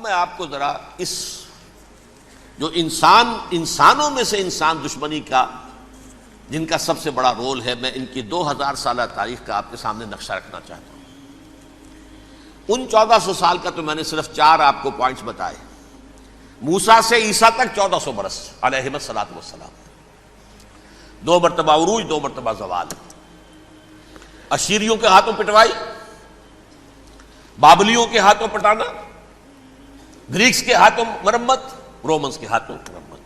میں آپ کو ذرا اس جو انسانوں میں سے انسان دشمنی کا جن کا سب سے بڑا رول ہے، میں ان کی 2000 سالہ تاریخ کا آپ کے سامنے نقشہ رکھنا چاہتا ہوں۔ ان 1400 سال کا تو میں نے صرف 4 آپ کو پوائنٹس بتائے۔ موسیٰ سے عیسیٰ تک 1400 برس علیہ الصلوۃ والسلام، 2 مرتبہ عروج، 2 مرتبہ زوال، اشیریوں کے ہاتھوں پٹوائی، بابلیوں کے ہاتھوں پٹانا، گریکس کے ہاتھوں مرمت، رومنس کے ہاتھوں مرمت۔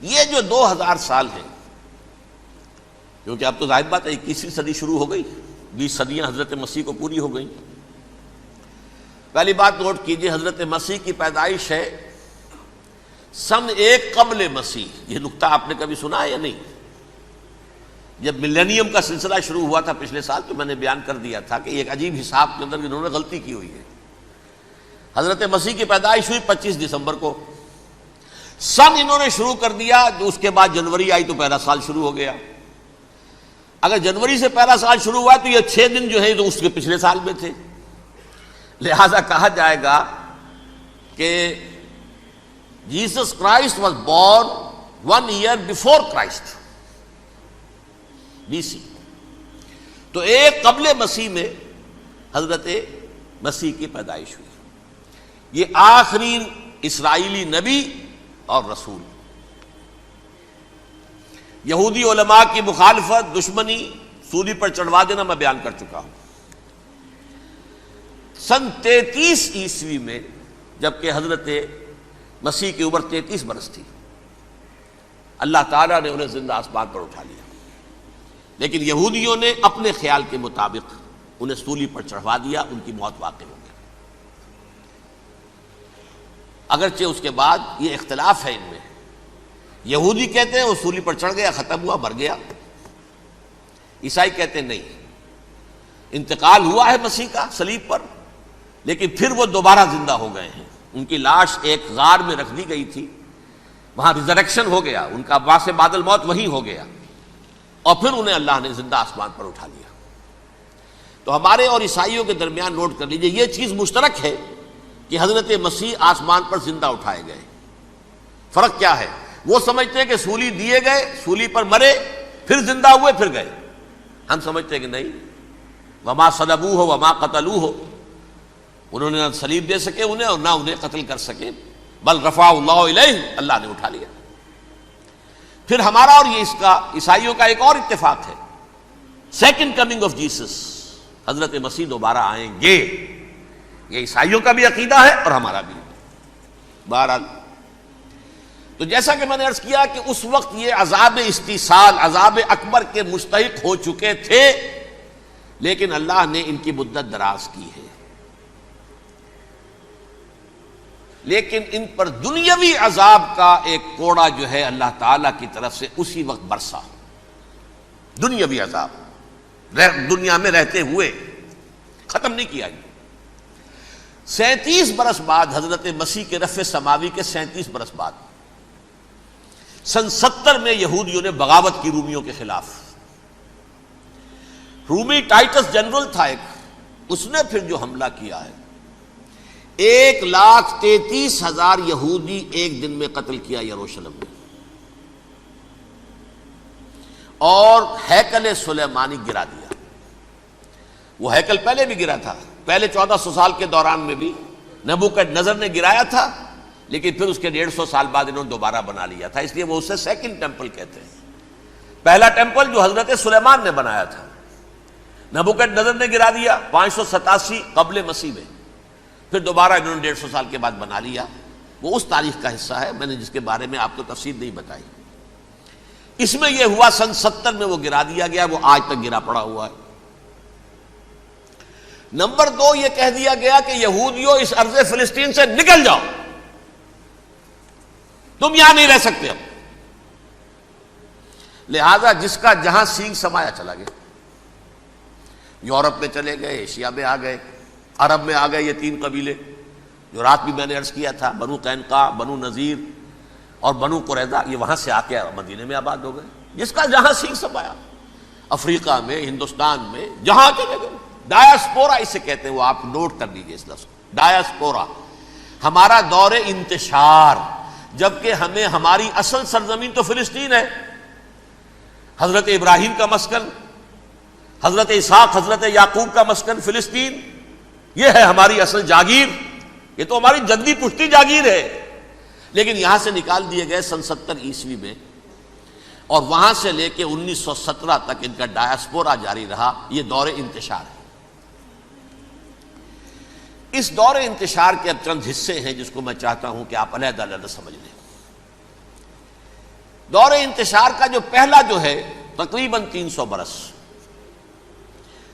یہ جو 2000 سال ہیں، کیونکہ اب تو ظاہر بات ہے 21ویں صدی شروع ہو گئی، 20 صدیاں حضرت مسیح کو پوری ہو گئیں۔ پہلی بات نوٹ کیجئے، حضرت مسیح کی پیدائش ہے سن 1 قبل مسیح۔ یہ نقطہ آپ نے کبھی سنا ہے یا نہیں؟ جب ملینیم کا سلسلہ شروع ہوا تھا پچھلے سال، تو میں نے بیان کر دیا تھا کہ ایک عجیب حساب کے اندر انہوں نے غلطی کی ہوئی ہے۔ حضرت مسیح کی پیدائش ہوئی 25 دسمبر کو، سن انہوں نے شروع کر دیا، جو اس کے بعد جنوری آئی تو پہلا سال شروع ہو گیا۔ اگر جنوری سے پہلا سال شروع ہوا تو یہ 6 دن جو ہے تو اس کے پچھلے سال میں تھے، لہذا کہا جائے گا کہ Jesus Christ was born 1 year before Christ, BC۔ تو 1 قبل مسیح میں حضرت مسیح کی پیدائش ہوئی۔ یہ آخری اسرائیلی نبی اور رسول۔ یہودی علماء کی مخالفت، دشمنی، سولی پر چڑھوا دینا میں بیان کر چکا ہوں۔ سن 33 عیسوی میں، جبکہ حضرت مسیح کی عمر 33 برس تھی، اللہ تعالیٰ نے انہیں زندہ آسمان پر اٹھا لیا، لیکن یہودیوں نے اپنے خیال کے مطابق انہیں سولی پر چڑھوا دیا، ان کی موت واقع ہو گئی۔ اگرچہ اس کے بعد یہ اختلاف ہے ان میں، یہودی کہتے ہیں وہ سولی پر چڑھ گیا، ختم ہوا، مر گیا، عیسائی کہتے ہیں نہیں، انتقال ہوا ہے مسیح کا صلیب پر، لیکن پھر وہ دوبارہ زندہ ہو گئے ہیں۔ ان کی لاش ایک غار میں رکھ دی گئی تھی، وہاں ریزریکشن ہو گیا، ان کا باعث بعد الموت وہیں ہو گیا، اور پھر انہیں اللہ نے زندہ آسمان پر اٹھا لیا۔ تو ہمارے اور عیسائیوں کے درمیان نوٹ کر لیجئے، یہ چیز مشترک ہے کہ حضرت مسیح آسمان پر زندہ اٹھائے گئے۔ فرق کیا ہے؟ وہ سمجھتے ہیں کہ سولی دیے گئے، سولی پر مرے، پھر زندہ ہوئے، پھر گئے۔ ہم سمجھتے ہیں کہ نہیں، وما صلبوہ وما قتلوہ، انہوں نے نہ صلیب دے سکے انہیں اور نہ انہیں قتل کر سکے، بل رفع اللہ الیہ، اللہ نے اٹھا لیا۔ پھر ہمارا اور یہ اس کا عیسائیوں کا ایک اور اتفاق ہے، سیکنڈ کمنگ آف جیسس، حضرت مسیح دوبارہ آئیں گے۔ یہ عیسائیوں کا بھی عقیدہ ہے اور ہمارا بھی۔ بہرحال تو جیسا کہ میں نے عرض کیا کہ اس وقت یہ عذاب استیصال، عذاب اکبر کے مستحق ہو چکے تھے، لیکن اللہ نے ان کی مدت دراز کی ہے، لیکن ان پر دنیاوی عذاب کا ایک کوڑا جو ہے اللہ تعالیٰ کی طرف سے اسی وقت برسا۔ دنیاوی عذاب دنیا میں رہتے ہوئے ختم نہیں کیا۔ 37 برس بعد، حضرت مسیح کے رفع سماوی کے 37 برس بعد، سن 70 میں یہودیوں نے بغاوت کی رومیوں کے خلاف۔ رومی ٹائٹس جنرل تھا ایک، اس نے پھر جو حملہ کیا ہے، 1,33,000 یہودی ایک دن میں قتل کیا یروشلم میں، اور ہیکل سلیمانی گرا دیا۔ وہ ہیکل پہلے بھی گرا تھا، پہلے 1400 سال کے دوران میں بھی نبوکڈنضر نے گرایا تھا، لیکن پھر اس کے 150 سال بعد انہوں نے دوبارہ بنا لیا تھا، اس لیے وہ اسے سیکنڈ ٹیمپل کہتے ہیں۔ پہلا ٹیمپل جو حضرت سلیمان نے بنایا تھا، نبوکڈنضر نے گرا دیا 587 قبل مسیح میں، پھر دوبارہ انہوں نے 150 سال کے بعد بنا لیا۔ وہ اس تاریخ کا حصہ ہے، میں نے جس کے بارے میں آپ کو تفصیل نہیں بتائی۔ اس میں یہ ہوا سن 70 میں وہ گرا دیا گیا، وہ آج تک گرا پڑا ہوا ہے۔ نمبر 2، یہ کہہ دیا گیا کہ یہودیوں اس ارض فلسطین سے نکل جاؤ، تم یہاں نہیں رہ سکتے اب۔ لہذا جس کا جہاں سینگ سمایا چلا گیا، یورپ میں چلے گئے، ایشیا میں آ گئے، عرب میں آ گئے، یہ 3 قبیلے جو رات بھی میں نے عرض کیا تھا، بنو قینقاع، بنو نذیر اور بنو قریظہ، یہ وہاں سے آ کے مدینے میں آباد ہو گئے۔ جس کا جہاں سینگ سمایا، افریقہ میں، ہندوستان میں، جہاں چلے گئے، ڈایاسپورا اسے کہتے ہیں، وہ آپ نوٹ کر لیجیے اس لفظ کو، ڈایاسپورا۔ ہمارا دور انتشار، جبکہ ہمیں ہماری اصل سرزمین تو فلسطین ہے، حضرت ابراہیم کا مسکن، حضرت اسحاق حضرت یعقوب کا مسکن فلسطین، یہ ہے ہماری اصل جاگیر، یہ تو ہماری جدی پشتی جاگیر ہے، لیکن یہاں سے نکال دیے گئے سن 70 عیسوی میں، اور وہاں سے لے کے 1917 تک ان کا ڈایاسپورا جاری رہا۔ یہ دور انتشار ہے۔ اس دور انتشار کے اب چند حصے ہیں جس کو میں چاہتا ہوں کہ آپ علیحدہ علیحدہ سمجھ لیں۔ دور انتشار کا جو پہلا جو ہے تقریباً 300 برس،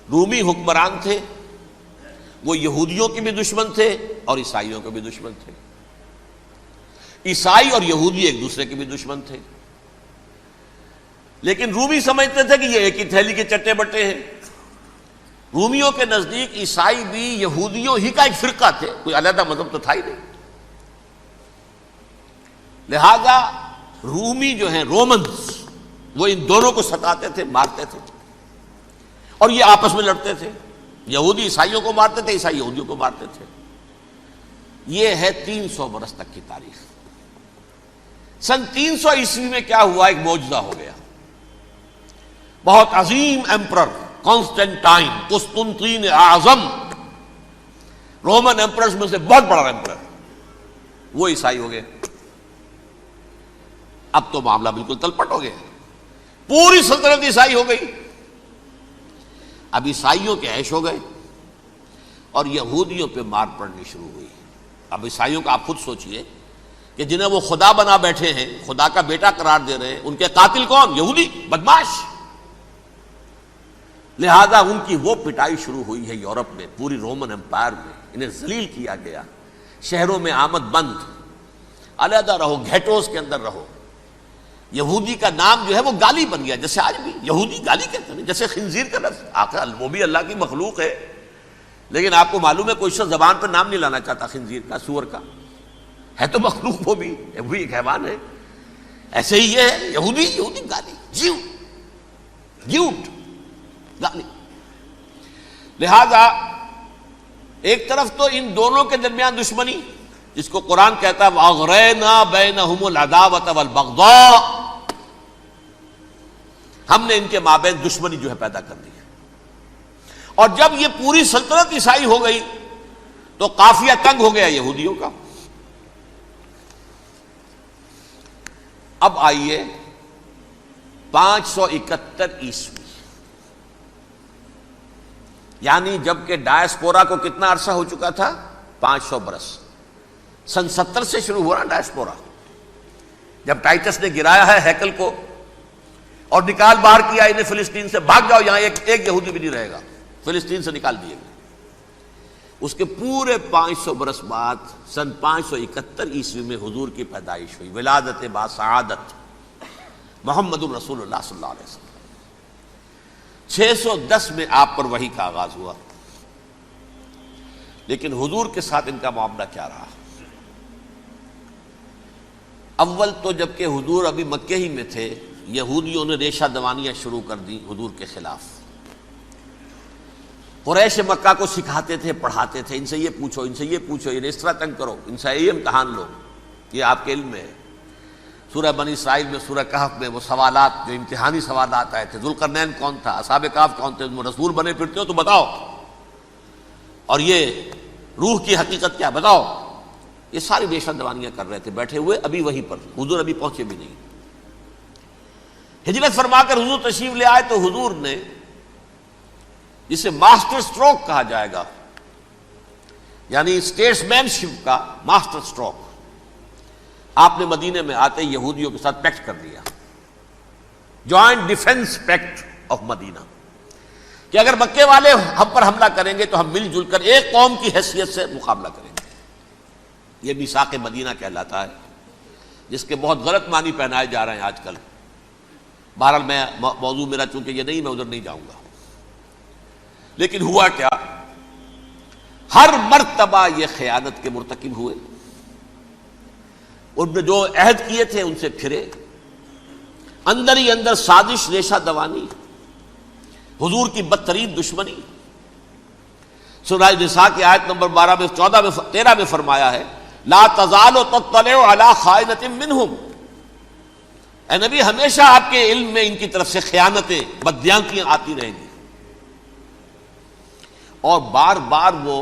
رومی حکمران تھے، وہ یہودیوں کے بھی دشمن تھے اور عیسائیوں کے بھی دشمن تھے، عیسائی اور یہودی ایک دوسرے کے بھی دشمن تھے، لیکن رومی سمجھتے تھے کہ یہ ایک ہی تھیلی کے چٹے بٹے ہیں۔ رومیوں کے نزدیک عیسائی بھی یہودیوں ہی کا ایک فرقہ تھے، کوئی علیحدہ مذہب تو تھا ہی نہیں، لہذا رومی جو ہیں رومنز وہ ان دونوں کو ستاتے تھے، مارتے تھے، اور یہ آپس میں لڑتے تھے، یہودی عیسائیوں کو مارتے تھے، عیسائی یہودیوں کو مارتے تھے۔ یہ ہے 300 برس تک کی تاریخ۔ سن 300 عیسوی میں کیا ہوا؟ ایک معجزہ ہو گیا۔ بہت عظیم ایمپرر کانسٹینٹائن، قسطنطین اعظم، رومن ایمپررز میں سے بہت بڑا ایمپرر، وہ عیسائی ہو گئے۔ اب تو معاملہ بالکل تلپٹ ہو گیا، پوری سلطنت عیسائی ہو گئی۔ اب عیسائیوں کے عیش ہو گئے اور یہودیوں پہ مار پڑنی شروع ہوئی۔ اب عیسائیوں کا آپ خود سوچئے کہ جنہیں وہ خدا بنا بیٹھے ہیں، خدا کا بیٹا قرار دے رہے ہیں، ان کے قاتل کون؟ یہودی بدماش۔ لہذا ان کی وہ پٹائی شروع ہوئی ہے یورپ میں، پوری رومن امپائر میں، انہیں ذلیل کیا گیا، شہروں میں آمد بند، علیحدہ رہو، گھیٹوز کے اندر رہو۔ یہودی کا نام جو ہے وہ گالی بن گیا، جیسے آج بھی یہودی گالی کہتے ہیں، جیسے خنزیر کا لفظ، آخر وہ بھی اللہ کی مخلوق ہے، لیکن آپ کو معلوم ہے کوئی شخص زبان پر نام نہیں لانا چاہتا خنزیر کا، سور کا، ہے تو مخلوق، وہ بھی ایک حیوان ہے۔ ایسے ہی یہ ہے یہودی، یہودی گالی، جیوٹ گالی۔ لہذا ایک طرف تو ان دونوں کے درمیان دشمنی، جس کو قرآن کہتا ہے وَأَغْرَيْنَا بَيْنَهُمُ الْعَدَاوَةَ وَالْبَغْضَاءَ، ہم نے ان کے مابین دشمنی جو ہے پیدا کر دی ہے۔ اور جب یہ پوری سلطنت عیسائی ہو گئی تو قافیہ تنگ ہو گیا یہودیوں کا۔ اب آئیے 571 عیسوی، یعنی جب کہ ڈایاسپورا کو کتنا عرصہ ہو چکا تھا؟ 500 برس۔ سن 70 سے شروع ہوا ڈایاسپورا، جب ٹائٹس نے گرایا ہے ہیکل کو اور نکال باہر کیا انہیں فلسطین سے، بھاگ جاؤ، یہاں ایک یہودی بھی نہیں رہے گا، فلسطین سے نکال دیے گئے۔ اس کے پورے 500 برس بعد سن 571 عیسوی میں حضور کی پیدائش ہوئی، ولادت باسعادت محمد الرسول اللہ صلی اللہ علیہ وسلم۔ 610 میں آپ پر وحی کا آغاز ہوا، لیکن حضور کے ساتھ ان کا معاملہ کیا رہا؟ اول تو جب کہ حضور ابھی مکے ہی میں تھے، یہودیوں نے ریشہ دوانیاں شروع کر دی حضور کے خلاف۔ قریش مکہ کو سکھاتے تھے، پڑھاتے تھے، ان سے یہ پوچھو، ان سے یہ پوچھو، انہیں اس طرح تنگ کرو، ان سے یہ امتحان لو، یہ آپ کے علم میں ہے۔ سورہ بنی اسرائیل میں، سورہ کہف میں وہ سوالات جو امتحانی سوالات آئے تھے، ذوالقرنین کون تھا، اصحاب کہف کون تھے، تم رسول بنے پھرتے ہو تو بتاؤ، اور یہ روح کی حقیقت کیا بتاؤ، یہ ساری ریشہ دوانیاں کر رہے تھے بیٹھے ہوئے، ابھی وہیں پر حضور ابھی پہنچے بھی نہیں۔ ہجرت فرما کر حضور تشریف لے آئے تو حضور نے، جسے ماسٹر سٹروک کہا جائے گا، یعنی اسٹیٹس مین شپ کا ماسٹر سٹروک، آپ نے مدینے میں آتے یہودیوں کے ساتھ پیکٹ کر دیا، جوائنٹ ڈیفنس پیکٹ آف مدینہ، کہ اگر مکے والے ہم پر حملہ کریں گے تو ہم مل جل کر ایک قوم کی حیثیت سے مقابلہ کریں گے۔ یہ میثاق مدینہ کہلاتا ہے، جس کے بہت غلط معنی پہنائے جا رہے ہیں آج کل۔ بہرحال میں موضوع میرا چونکہ یہ نہیں، میں ادھر نہیں جاؤں گا، لیکن ہوا کیا؟ ہر مرتبہ یہ خیانت کے مرتکب ہوئے، ان نے جو عہد کیے تھے ان سے پھرے، اندر ہی اندر سازش، ریشہ دوانی، حضور کی بدترین دشمنی۔ سورہ نساء کی آیت نمبر 12 میں 14 میں 13 میں فرمایا ہے لا تزال تطلع علی خائنۃ منہم، اے نبی ہمیشہ آپ کے علم میں ان کی طرف سے خیانتیں، بددیانتیاں آتی رہیں گی. اور بار بار وہ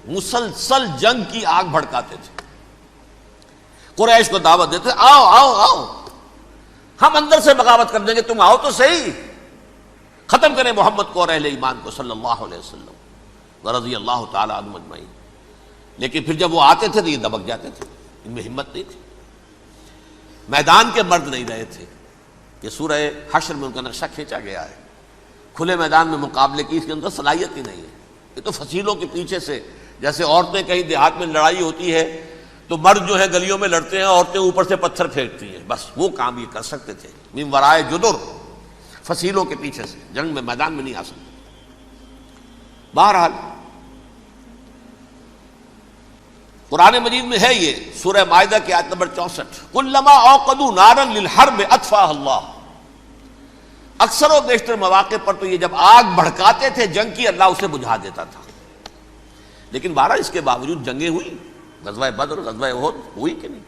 مسلسل جنگ کی آگ بھڑکاتے تھے. قریش کو دعوت دیتے، آؤ آؤ آؤ ہم اندر سے بغاوت کر دیں گے، تم آؤ تو صحیح، ختم کریں محمد کو اور اہل ایمان کو صلی اللہ علیہ وسلم ورضی اللہ تعالی عنہم اجمعین. لیکن پھر جب وہ آتے تھے تو یہ دبک جاتے تھے، ان میں ہمت نہیں تھی، میدان کے مرد نہیں رہے تھے. یہ سورہ حشر میں ان کا نقشہ کھینچا گیا ہے. کھلے میدان میں مقابلے کی اس کے اندر صلاحیت ہی نہیں ہے. یہ تو فصیلوں کے پیچھے سے، جیسے عورتیں کہیں دیہات میں لڑائی ہوتی ہے تو مرد جو ہے گلیوں میں لڑتے ہیں، عورتیں اوپر سے پتھر پھینکتی ہیں، بس وہ کام یہ کر سکتے تھے. من ورائے جدر، فصیلوں کے پیچھے سے، جنگ میں میدان میں نہیں آ سکتے. بہرحال قرآن مجید میں ہے یہ سورہ مائدہ کی آیت نمبر 64، کلما اوقدوا نارا للحرب اطفاها اللہ. اکثر و بیشتر مواقع پر تو یہ جب آگ بھڑکاتے تھے جنگ کی، اللہ اسے بجھا دیتا تھا. لیکن بہرحال اس کے باوجود جنگیں ہوئی، غزوہ بدر، غزوہ احد ہوئی کہ نہیں؟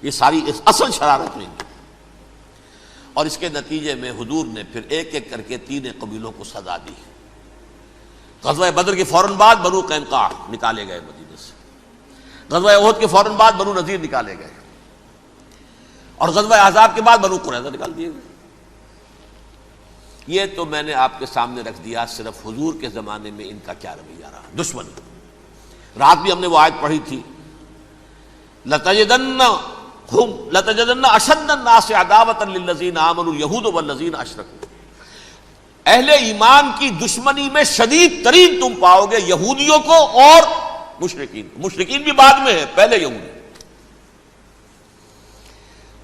یہ ساری اصل شرارت ہوئی. اور اس کے نتیجے میں حضور نے پھر ایک ایک کر کے 3 قبیلوں کو سزا دی. غزوہ بدر کے فوراً بعد بنو قینقاع نکالے گئے مدینے سے، غزوہ احد کے فوراً بعد بنو نذیر نکالے گئے، اور غزوہ احزاب کے بعد بنو قریظہ نکال دیے گئے. یہ تو میں نے آپ کے سامنے رکھ دیا صرف حضور کے زمانے میں ان کا کیا رویہ رہا. دشمن، رات بھی ہم نے وہ آیت پڑھی تھی، لَتَجِدَنَّ أَشَدَّ النَّاسِ عَدَاوَةً لِلَّذِينَ آمَنُوا الْيَهُودُ وَالَّذِينَ أَشْرَكُوا. اہل ایمان کی دشمنی میں شدید ترین تم پاؤ گے یہودیوں کو اور مشرکین. مشرکین بھی بعد میں ہے، پہلے یہودی.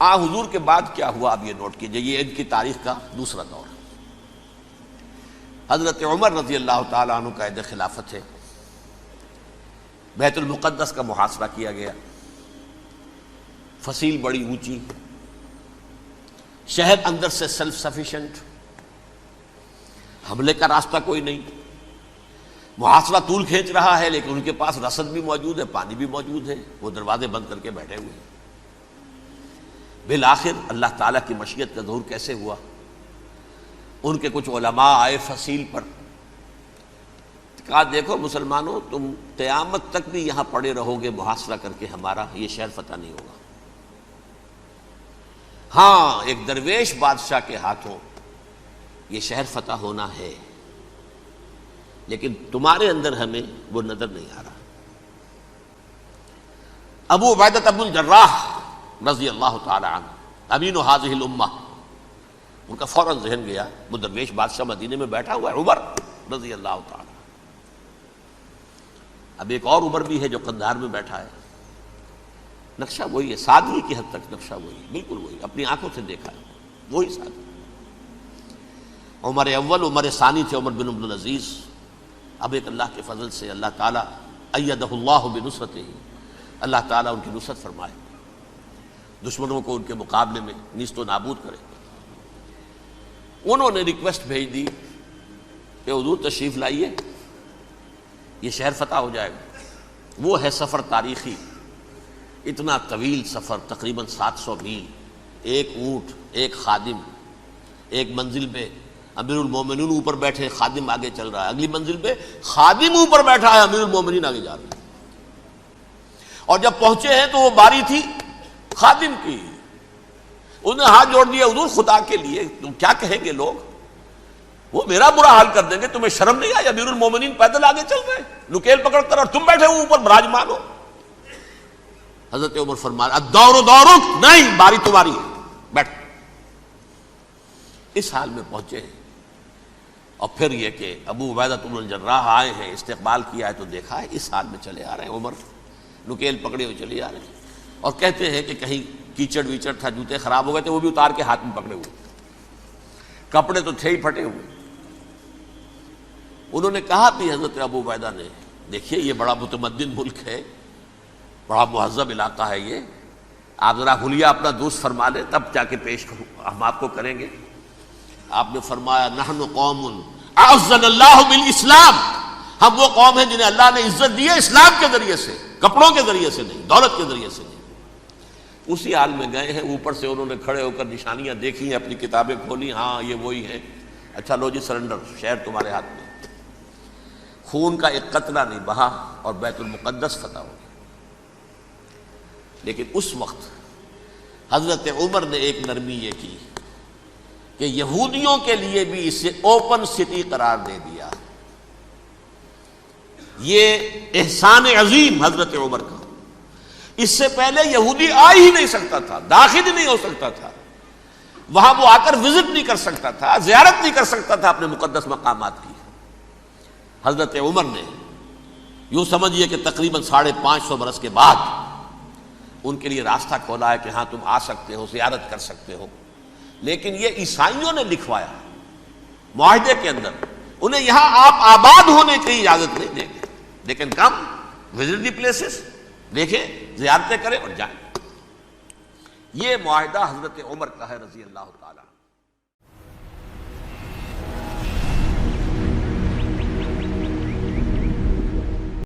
حضور کے بعد کیا ہوا اب یہ نوٹ کیجئے، یہ ان کی تاریخ کا دوسرا دور. حضرت عمر رضی اللہ تعالیٰ عنہ کا عہد خلافت ہے. بیت المقدس کا محاصرہ کیا گیا، فصیل بڑی اونچی، شہر اندر سے سیلف سفیشینٹ، حملے کا راستہ کوئی نہیں. محاصرہ طول کھینچ رہا ہے لیکن ان کے پاس رسد بھی موجود ہے، پانی بھی موجود ہے، وہ دروازے بند کر کے بیٹھے ہوئے ہیں. بالآخر اللہ تعالیٰ کی مشیت کا ظہور کیسے ہوا؟ ان کے کچھ علماء آئے فصیل پر، کہا دیکھو مسلمانوں، تم قیامت تک بھی یہاں پڑے رہو گے محاصرہ کر کے، ہمارا یہ شہر فتح نہیں ہوگا. ہاں ایک درویش بادشاہ کے ہاتھوں یہ شہر فتح ہونا ہے، لیکن تمہارے اندر ہمیں وہ نظر نہیں آ رہا. ابو عبیدہ بن الجراح رضی اللہ تعالی عنہ، امین هذه الامہ، ان کا فوراً ذہن گیا وہ درویش بادشاہ مدینے میں بیٹھا ہوا ہے عمر رضی اللہ تعالی. اب ایک اور عمر بھی ہے جو قندھار میں بیٹھا ہے. نقشہ وہی ہے، سادگی کی حد تک نقشہ وہی، بالکل وہی، اپنی آنکھوں سے دیکھا ہے وہی سادگی. عمر اول، عمر ثانی تھے عمر بن عبد العزیز. اب ایک اللہ کے فضل سے اللہ تعالیٰ ایدہ اللہ بنصرتہ، اللہ تعالیٰ ان کی نصرت فرمائے، دشمنوں کو ان کے مقابلے میں نیست و نابود کرے. انہوں نے ریکویسٹ بھیج دی کہ حضور تشریف لائیے، یہ شہر فتح ہو جائے گا. وہ ہے سفر تاریخی، اتنا طویل سفر، تقریباً 700 میل، ایک اونٹ، ایک خادم، ایک منزل پہ امیر المومنین اوپر بیٹھے، خادم آگے چل رہا ہے، اگلی منزل پہ خادم اوپر بیٹھا ہے، امیر المومنین آگے جا رہے ہیں. اور جب پہنچے ہیں تو وہ باری تھی خادم کی. انہوں نے ہاتھ جوڑ دیا، حضور خدا کے لیے تم کیا کہیں گے لوگ، وہ میرا برا حال کر دیں گے، تمہیں شرم نہیں آئی؟ امیر المومنین پیدل آگے چل رہے ہیں نکیل پکڑ کر، اور تم بیٹھے ہو اوپر براجمان ہو. حضرت عمر فرمایا الدور دورک، نہیں باری تمہاری ہے، بیٹھ. اس حال میں پہنچے ہیں. اور پھر یہ کہ ابو عبیدہ بن الجراح آئے ہیں، استقبال کیا ہے تو دیکھا ہے اس حال میں چلے آ رہے ہیں. عمر نکیل پکڑے ہوئے چلے آ رہے ہیں، اور کہتے ہیں کہ کہیں کیچڑ ویچڑ تھا، جوتے خراب ہو گئے تھے، وہ بھی اتار کے ہاتھ میں پکڑے ہوئے، کپڑے تو تھے ہی پھٹے ہوئے. انہوں نے کہا بھی حضرت ابو عبیدہ نے، دیکھیے یہ بڑا متمدن ملک ہے، بڑا مہذب علاقہ ہے، یہ آپ ذرا حلیہ اپنا دوست فرما لیں تب جا کے پیش ہم آپ کو کریں گے. آپ نے فرمایا نحن قوم اعزنا اللہ بالاسلام، ہم وہ قوم ہیں جنہیں اللہ نے عزت دی ہے اسلام کے ذریعے سے. کپڑوں کے ذریعے سے نہیں، دولت کے ذریعے سے نہیں۔ اسی حال میں گئے ہیں، اوپر سے انہوں نے کھڑے ہو کر نشانیاں دیکھی ہیں، اپنی کتابیں کھولی، ہاں یہ وہی ہیں، اچھا لو جی سرنڈر، شہر تمہارے ہاتھ میں۔ خون کا ایک قطرہ نہیں بہا اور بیت المقدس فتح ہو گیا۔ لیکن اس وقت حضرت عمر نے ایک نرمی یہ کی کہ یہودیوں کے لیے بھی اسے اوپن سٹی قرار دے دیا۔ یہ احسان عظیم حضرت عمر کا، اس سے پہلے یہودی آ ہی نہیں سکتا تھا، داخل ہی نہیں ہو سکتا تھا، وہاں وہ آ کر وزٹ نہیں کر سکتا تھا، زیارت نہیں کر سکتا تھا اپنے مقدس مقامات کی۔ حضرت عمر نے یوں سمجھیے کہ تقریباً 550 برس کے بعد ان کے لیے راستہ کھولا ہے کہ ہاں تم آ سکتے ہو، زیارت کر سکتے ہو۔ لیکن یہ عیسائیوں نے لکھوایا معاہدے کے اندر، انہیں یہاں آپ آباد ہونے کی اجازت نہیں دیں گے، لیکن کم وزٹ دی پلیسز، دیکھیں زیارتیں کریں اور جائیں۔ یہ معاہدہ حضرت عمر کا ہے رضی اللہ تعالیٰ۔